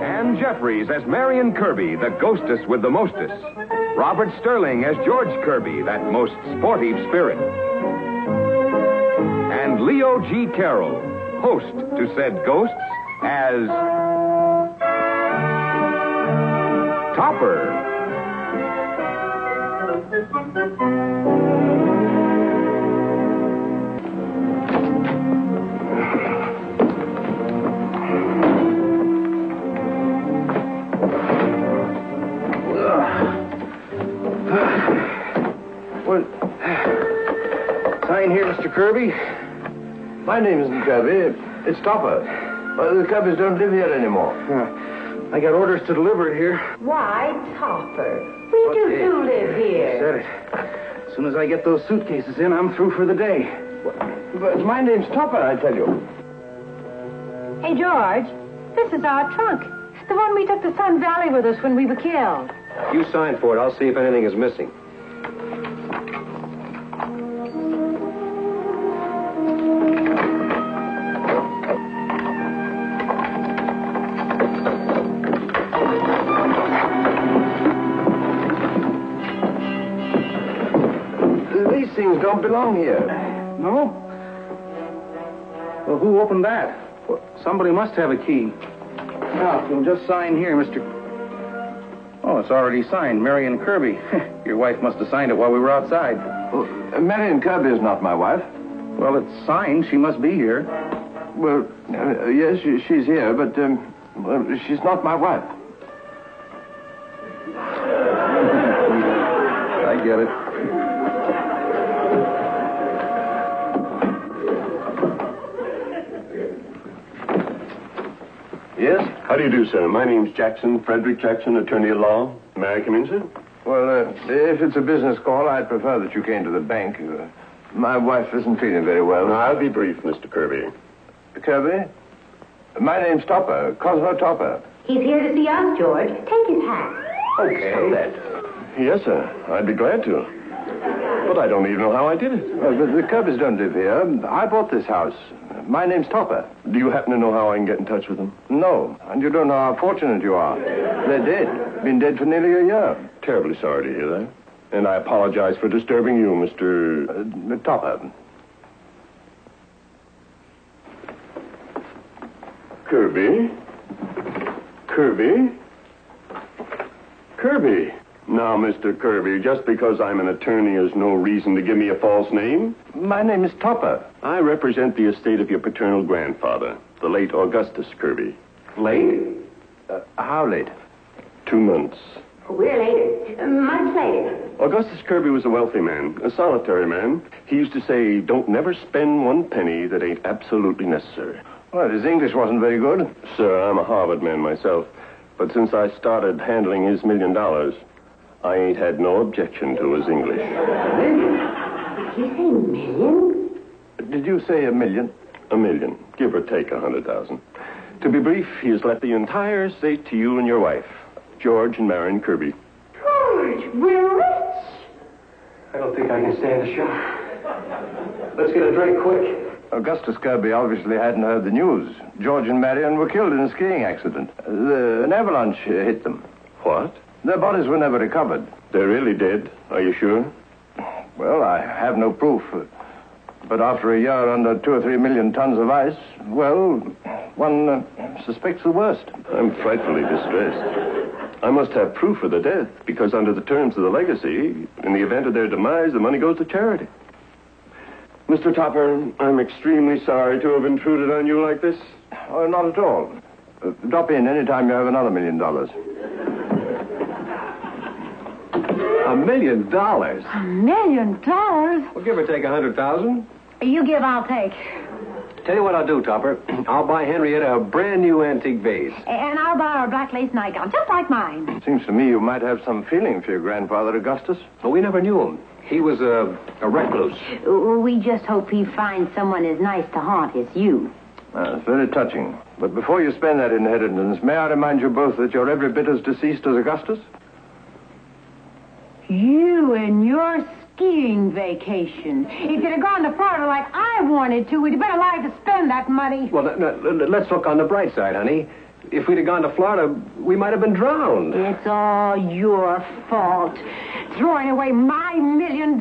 Ann Jeffries as Marion Kirby, the ghostess with the mostess. Robert Sterling as George Kirby, that most sportive spirit. And Leo G. Carroll, host to said ghosts, as Topper. Sign here, Mr. Kirby. My name isn't Kirby. It's Topper. The Kirbys don't live here anymore. I got orders to deliver it here. Why, Topper? We do live here. Said it. As soon as I get those suitcases in, I'm through for the day. But my name's Topper, I tell you. Hey, George, this is our trunk. The one we took to Sun Valley with us when we were killed. You sign for it. I'll see if anything is missing. These things don't belong here. No? Well, who opened that? Well, somebody must have a key. Now, you'll just sign here, Mr. Oh, it's already signed. Marion Kirby. Your wife must have signed it while we were outside. Well, Marion Kirby is not my wife. Well, it's signed. She must be here. Well, yes, she's here, but well, she's not my wife. I get it. Yes? How do you do, sir? My name's Jackson, Frederick Jackson, attorney at law. May I come in, sir? Well, if it's a business call, I'd prefer that you came to the bank. My wife isn't feeling very well. No, I'll be brief, Mr. Kirby. Kirby? My name's Topper, Cosmo Topper. He's here to see us, George. Take his hat. Okay. Yes, sir. I'd be glad to. But I don't even know how I did it. The Kirbys don't live here. I bought this house. My name's Topper. Do you happen to know how I can get in touch with them? No, and you don't know how fortunate you are. They're dead. Been dead for nearly a year. Terribly sorry to hear that. And I apologize for disturbing you, Mr. Topper. Kirby? Kirby? Kirby? Now, Mr. Kirby, just because I'm an attorney is no reason to give me a false name. My name is Topper. I represent the estate of your paternal grandfather, the late Augustus Kirby. Late? How late? 2 months. We're later. Much later. Augustus Kirby was a wealthy man, a solitary man. He used to say, don't never spend one penny that ain't absolutely necessary. Well, his English wasn't very good. Sir, I'm a Harvard man myself. But since I started handling his $1 million, I ain't had no objection to his English. Did you say million? Did you say $1 million? $1 million, give or take 100,000. To be brief, he has left the entire estate to you and your wife, George and Marion Kirby. George, we're rich. I don't think I can stand the shock. Let's get a drink quick. Augustus Kirby obviously hadn't heard the news. George and Marion were killed in a skiing accident. An avalanche hit them. What? Their bodies were never recovered. They're really dead, are you sure? Well, I have no proof. But after a year under 2 or 3 million tons of ice, well, one suspects the worst. I'm frightfully distressed. I must have proof of the death, because under the terms of the legacy, in the event of their demise, the money goes to charity. Mr. Topper, I'm extremely sorry to have intruded on you like this. Oh, not at all. Drop in any time you have another $1 million. $1 million? $1 million? Well, give or take 100,000. You give, I'll take. Tell you what I'll do, Topper. I'll buy Henrietta a brand new antique vase. And I'll buy her a black lace nightgown, just like mine. Seems to me you might have some feeling for your grandfather, Augustus. Well, we never knew him. He was a recluse. We just hope he finds someone as nice to haunt as you. It's very touching. But before you spend that inheritance, may I remind you both that you're every bit as deceased as Augustus? You and your skiing vacation. If you'd have gone to Florida like I wanted to, we'd have been alive to spend that money. Well, let's look on the bright side, honey. If we'd have gone to Florida, we might have been drowned. It's all your fault. Throwing away my $1 million.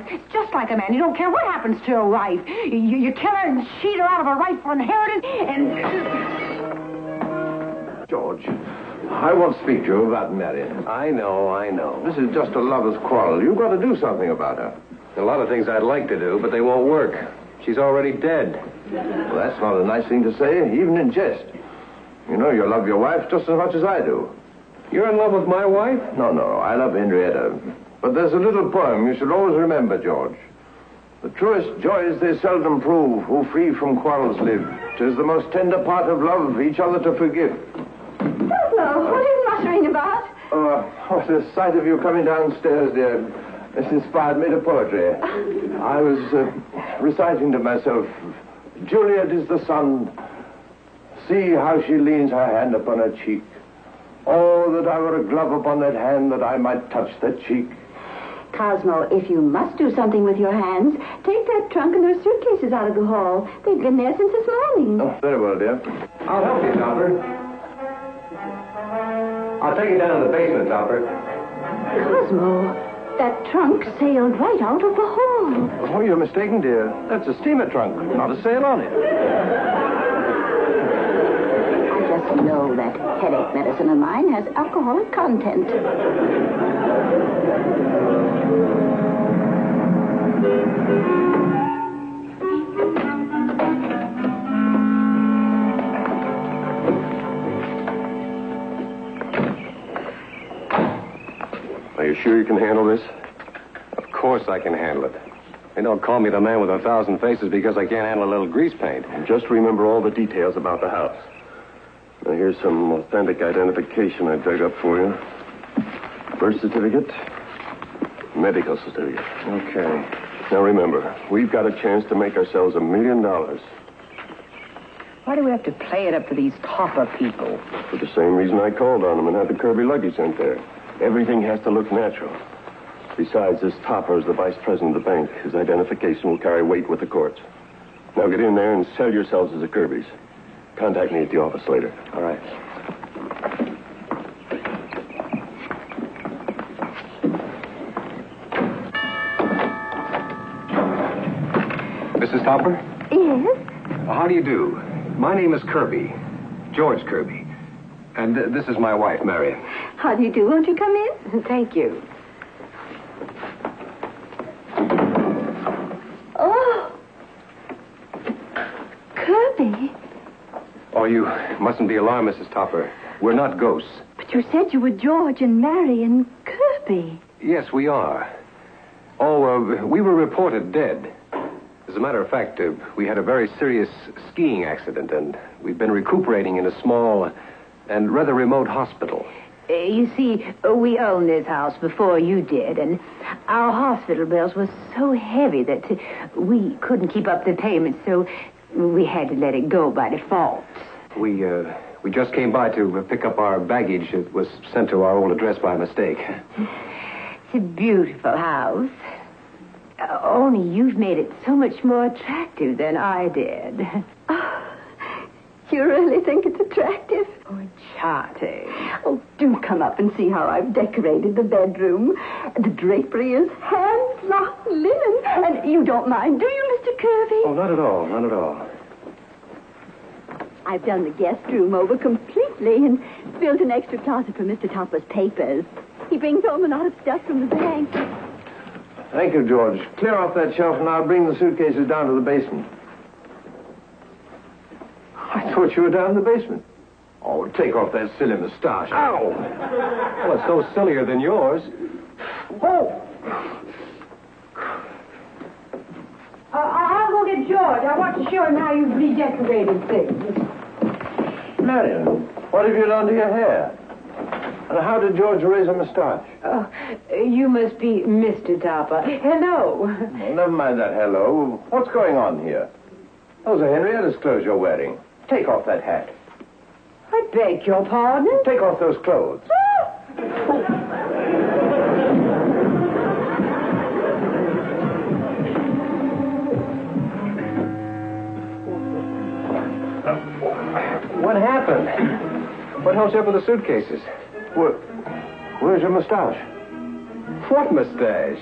It's just like a man. You don't care what happens to your wife. You kill her and cheat her out of her rightful inheritance and... George, I won't speak to you about Marion. I know. This is just a lover's quarrel. You've got to do something about her. A lot of things I'd like to do, but they won't work. She's already dead. Well, that's not a nice thing to say, even in jest. You know you love your wife just as much as I do. You're in love with my wife? No, I love Henrietta. But there's a little poem you should always remember, George. The truest joys they seldom prove, who free from quarrels live. 'Tis the most tender part of love, each other to forgive. Hello, what are you muttering about? The sight of you coming downstairs, dear, this inspired me to poetry. I was reciting to myself, Juliet is the sun. See how she leans her hand upon her cheek. Oh, that I were a glove upon that hand, that I might touch that cheek. Cosmo, if you must do something with your hands, take that trunk and those suitcases out of the hall. They've been there since this morning. Oh, very well, dear. I'll help you, Topper. I'll take it down to the basement, Topper. Cosmo, that trunk sailed right out of the hall. Oh, you're mistaken, dear. That's a steamer trunk, not a sail on it. I just know that headache medicine of mine has alcoholic content. Are you sure you can handle this? Of course I can handle it. They don't call me the man with 1,000 faces because I can't handle a little grease paint. And just remember all the details about the house. Now, here's some authentic identification I dug up for you. Birth certificate, medical certificate. Okay. Now, remember, we've got a chance to make ourselves $1 million. Why do we have to play it up to these Topper people? For the same reason I called on them and had the Kirby luggage sent there. Everything has to look natural. Besides, this Topper is the vice president of the bank. His identification will carry weight with the courts. Now get in there and sell yourselves as the Kirbys. Contact me at the office later. All right. Mrs. Topper? Yes? How do you do? My name is Kirby. George Kirby. And this is my wife, Marion. How do you do? Won't you come in? Thank you. Oh. Kirby. Oh, you mustn't be alarmed, Mrs. Topper. We're not ghosts. But you said you were George and Marion Kirby. Yes, we are. Oh, we were reported dead. As a matter of fact, we had a very serious skiing accident, and we've been recuperating in a small and rather remote hospital. You see, we owned this house before you did, and our hospital bills were so heavy that we couldn't keep up the payments, so we had to let it go by default. We just came by to pick up our baggage that was sent to our old address by mistake. It's a beautiful house. Only you've made it so much more attractive than I did. Oh, you really think it's attractive? Oh, charming. Oh, do come up and see how I've decorated the bedroom. The drapery is hand-blocked linen. And you don't mind, do you, Mr. Kirby? Oh, not at all, not at all. I've done the guest room over completely and built an extra closet for Mr. Topper's papers. He brings home a lot of stuff from the bank. Thank you, George. Clear off that shelf and I'll bring the suitcases down to the basement. I thought you were down in the basement. Oh, take off that silly mustache. Ow! Well, it's no sillier than yours. Oh! I'll go get George. I want to show him how you've redecorated things. Marion, what have you done to your hair? And how did George raise a mustache? You must be Mr. Topper. Hello. Well, never mind that hello. What's going on here? Those are Henrietta's clothes you're wearing. Take off that hat. I beg your pardon? Take off those clothes. What happened? What hell's up with the suitcases? Where's your mustache? What mustache?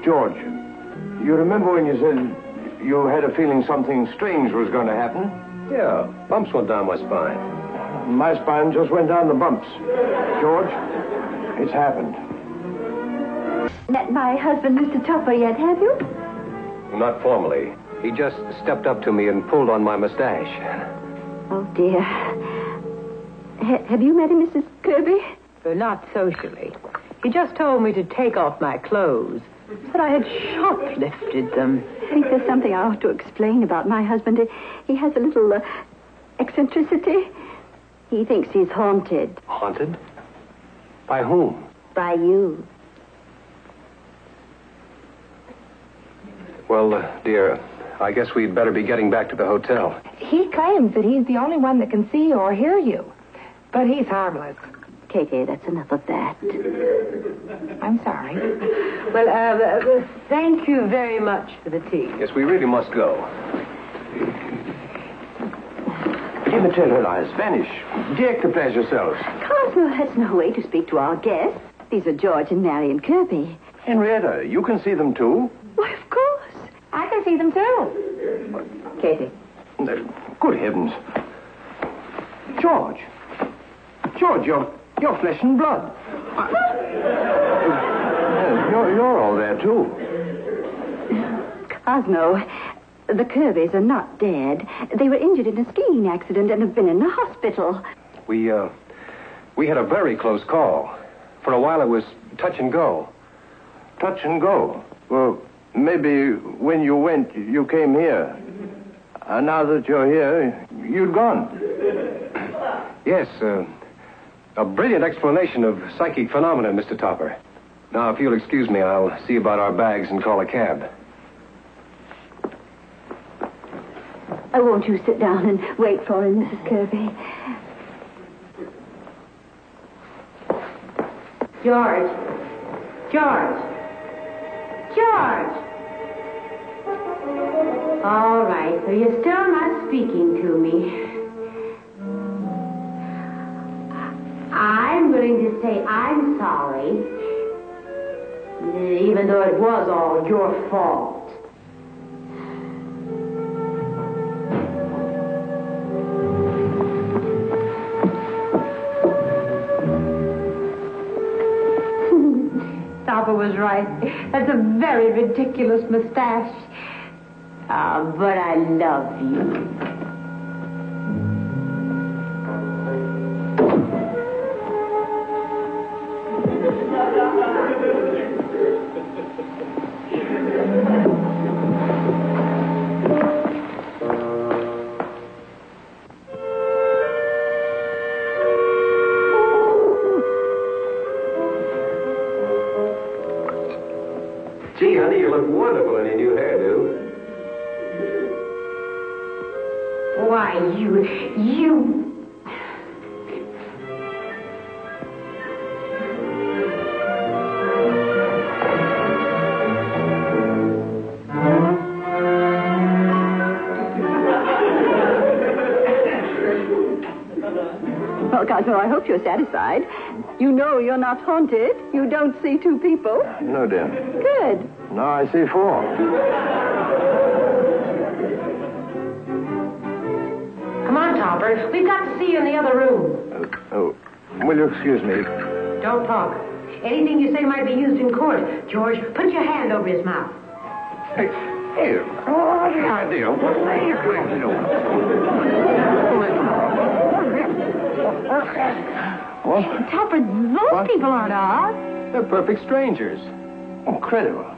George, you remember when you said you had a feeling something strange was going to happen? Yeah, bumps went down my spine. My spine just went down the bumps. George, it's happened. Met my husband, Mr. Topper, yet, have you? Not formally. He just stepped up to me and pulled on my mustache. Oh, dear. Have you met him, Mrs. Kirby? Not socially. He just told me to take off my clothes. Said I had shoplifted them. I think there's something I ought to explain about my husband. He has a little eccentricity. He thinks he's haunted. Haunted? By whom? By you. Well, dear, I guess we'd better be getting back to the hotel. He claims that he's the only one that can see or hear you. But he's harmless. Katie, that's enough of that. I'm sorry. Well, thank you very much for the tea. Yes, we really must go. Dematerialize, vanish. Deactiplease yourselves. Cosmo has no way to speak to our guests. These are George and Marion Kirby. Henrietta, you can see them too. Why, of course. I can see them too. Katie. Good heavens. George. George, you're flesh and blood. You're all there, too. Cosmo, the Kirbys are not dead. They were injured in a skiing accident and have been in the hospital. We had a very close call. For a while it was touch and go. Touch and go? Well, maybe when you went, you came here. And now that you're here, you'd gone. Yes, a brilliant explanation of psychic phenomena, Mr. Topper. Now, if you'll excuse me, I'll see about our bags and call a cab. Won't you sit down and wait for him, Mrs. Kirby? George. All right, so you're still not speaking to me. I'm willing to say I'm sorry, even though it was all your fault. Topper was right. That's a very ridiculous mustache. But I love you. Gee, honey, you look wonderful in your new hairdo. Why, you... Well, Cosmo, I hope you're satisfied. You know you're not haunted. You don't see two people. No, dear. Good. Now I see four. Come on, Topper. We've got to see you in the other room. Will you excuse me? Don't talk. Anything you say might be used in court. George, put your hand over his mouth. Hey, what's the idea? What are you going to do? What? Topper, those people aren't ours. They're perfect strangers. Incredible.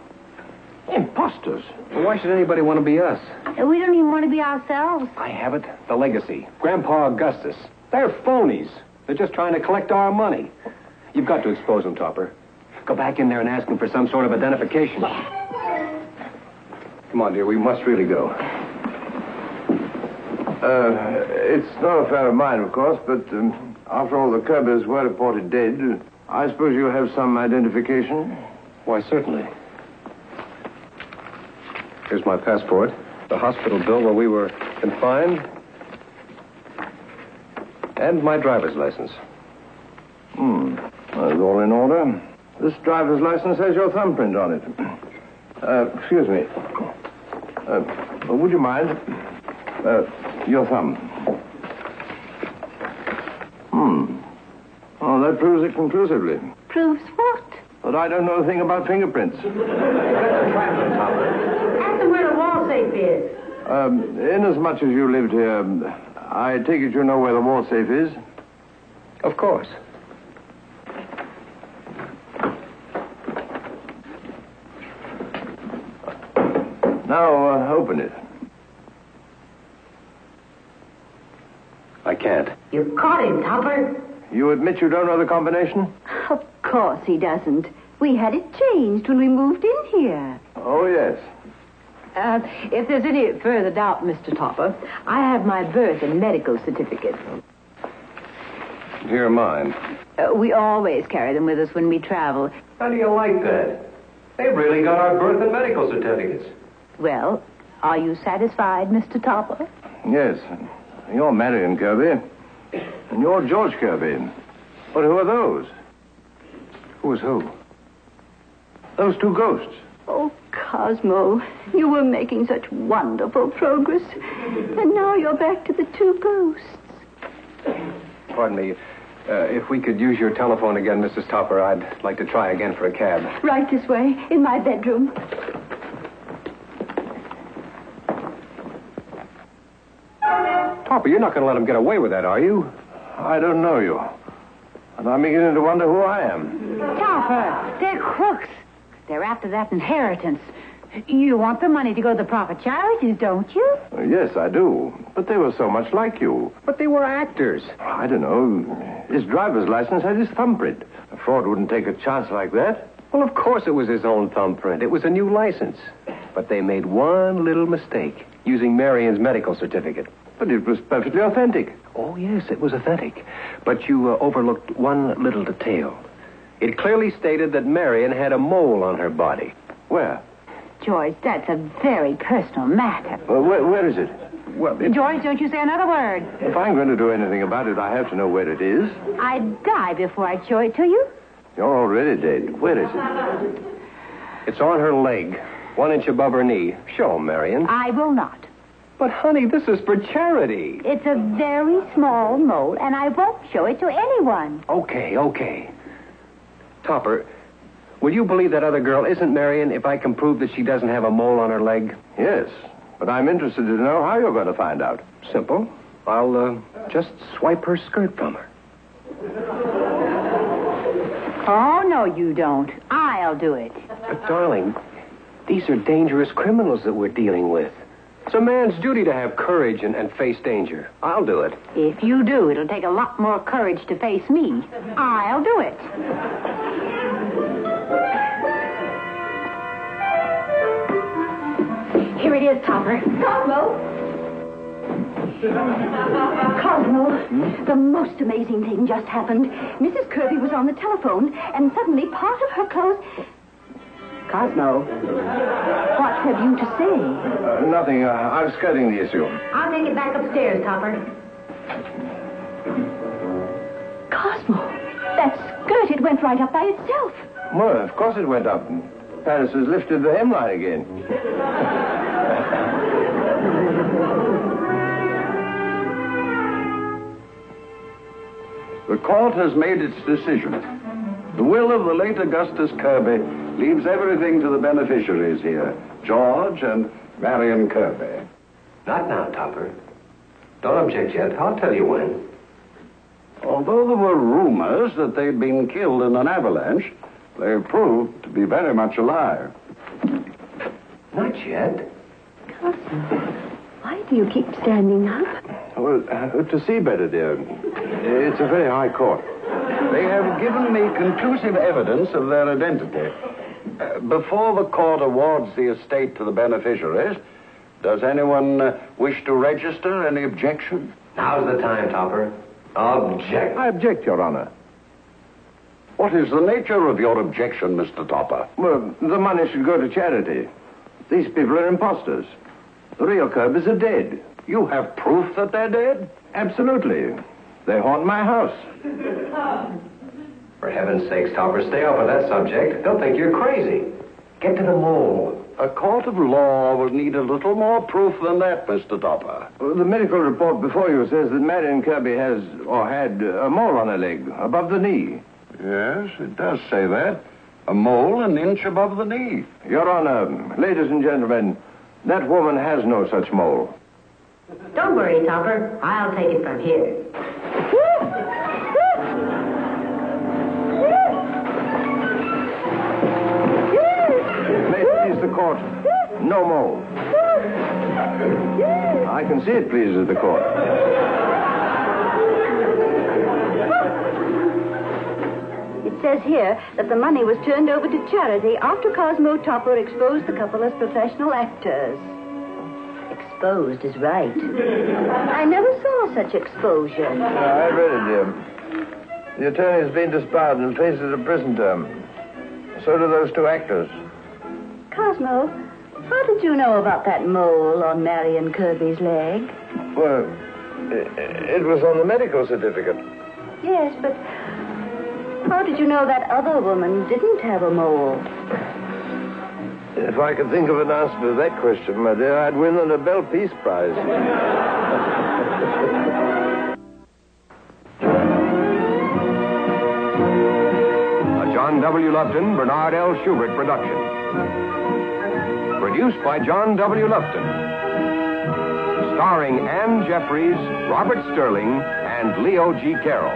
Imposters. Well, why should anybody want to be us? We don't even want to be ourselves. I have it. The legacy. Grandpa Augustus. They're phonies. They're just trying to collect our money. You've got to expose them, Topper. Go back in there and ask them for some sort of identification. Come on, dear. We must really go. It's no affair of mine, of course, but after all, the Kirbys were reported dead. I suppose you have some identification? Why, certainly. Here's my passport. The hospital bill where we were confined. And my driver's license. That's all in order. This driver's license has your thumbprint on it. Excuse me. Would you mind? Your thumb. Oh, that proves it conclusively. Proves what? But I don't know a thing about fingerprints. Ask them where the wall safe is. Inasmuch as you lived here, I take it you know where the wall safe is? Of course. Now, open it. I can't. You caught him, Topper. You admit you don't know the combination? Of course he doesn't. We had it changed when we moved in here. Oh, yes. If there's any further doubt, Mr. Topper, I have my birth and medical certificates. Here are mine. We always carry them with us when we travel. How do you like that? They've really got our birth and medical certificates. Well, are you satisfied, Mr. Topper? Yes. You're Marion Kirby. And you're George Kirby. But who are those? Who's who? Those two ghosts. Oh, Cosmo, you were making such wonderful progress. And now you're back to the two ghosts. Pardon me. If we could use your telephone again, Mrs. Topper, I'd like to try again for a cab. Right this way, in my bedroom. Topper, you're not going to let them get away with that, are you? I don't know you. And I'm beginning to wonder who I am. Topper, they're crooks. They're after that inheritance. You want the money to go to the proper charities, don't you? Yes, I do. But they were so much like you. But they were actors. I don't know. His driver's license had his thumbprint. A fraud wouldn't take a chance like that. Well, of course it was his own thumbprint. It was a new license. But they made one little mistake, using Marion's medical certificate. But it was perfectly authentic. Oh, yes, it was authentic. But you overlooked one little detail. It clearly stated that Marion had a mole on her body. Where? George, that's a very personal matter. Where is it? Well, George, don't you say another word. If I'm going to do anything about it, I have to know where it is. I'd die before I'd show it to you. You're already dead. Where is it? It's on her leg, 1 inch above her knee. Show 'em, Marion. I will not. But, honey, this is for charity. It's a very small mole, and I won't show it to anyone. Okay. Topper, will you believe that other girl isn't Marion if I can prove that she doesn't have a mole on her leg? Yes, but I'm interested to know how you're going to find out. Simple. I'll just swipe her skirt from her. Oh, no, you don't. I'll do it. But, darling, these are dangerous criminals that we're dealing with. It's a man's duty to have courage and face danger. I'll do it. If you do, it'll take a lot more courage to face me. I'll do it. Here it is, Topper. Cosmo, the most amazing thing just happened. Mrs. Kirby was on the telephone, and suddenly part of her clothes... Cosmo, what have you to say? Nothing. I'm skirting the issue. I'll take it back upstairs, Topper. Cosmo, that skirt, it went right up by itself. Well, of course it went up. Paris has lifted the hemline again. The court has made its decision. The will of the late Augustus Kirby leaves everything to the beneficiaries here, George and Marion Kirby. Not now, Topper. Don't object yet. I'll tell you when. Although there were rumors that they'd been killed in an avalanche, they proved to be very much alive. Not yet. Cosmo, why do you keep standing up? Well, to see better, dear. It's a very high court. They have given me conclusive evidence of their identity. Before the court awards the estate to the beneficiaries, does anyone wish to register any objection? Now's the time, Topper. Object. I object, Your Honor. What is the nature of your objection, Mr. Topper? Well, the money should go to charity. These people are imposters. The real Kirbys are dead. You have proof that they're dead? Absolutely. They haunt my house. For heaven's sakes, Topper, stay off of that subject. They'll think you're crazy. Get to the mole. A court of law will need a little more proof than that, Mr. Topper. Well, the medical report before you says that Marion Kirby has, or had, a mole on her leg, above the knee. Yes, it does say that. A mole an inch above the knee. Your Honor, ladies and gentlemen, that woman has no such mole. Don't worry, Topper. I'll take it from here. May it please the court, no mole. I can see it pleases the court. It says here that the money was turned over to charity after Cosmo Topper exposed the couple as professional actors. Exposed is right. I never saw such exposure. I read it, dear. The attorney's been disbarred and faces a prison term. So do those two actors. Cosmo, how did you know about that mole on Marion Kirby's leg? Well, it was on the medical certificate. Yes, but how did you know that other woman didn't have a mole? If I could think of an answer to that question, my dear, I'd win the Nobel Peace Prize. A John W. Lupton, Bernard L. Schubert production. Produced by John W. Lupton. Starring Ann Jeffries, Robert Sterling, and Leo G. Carroll.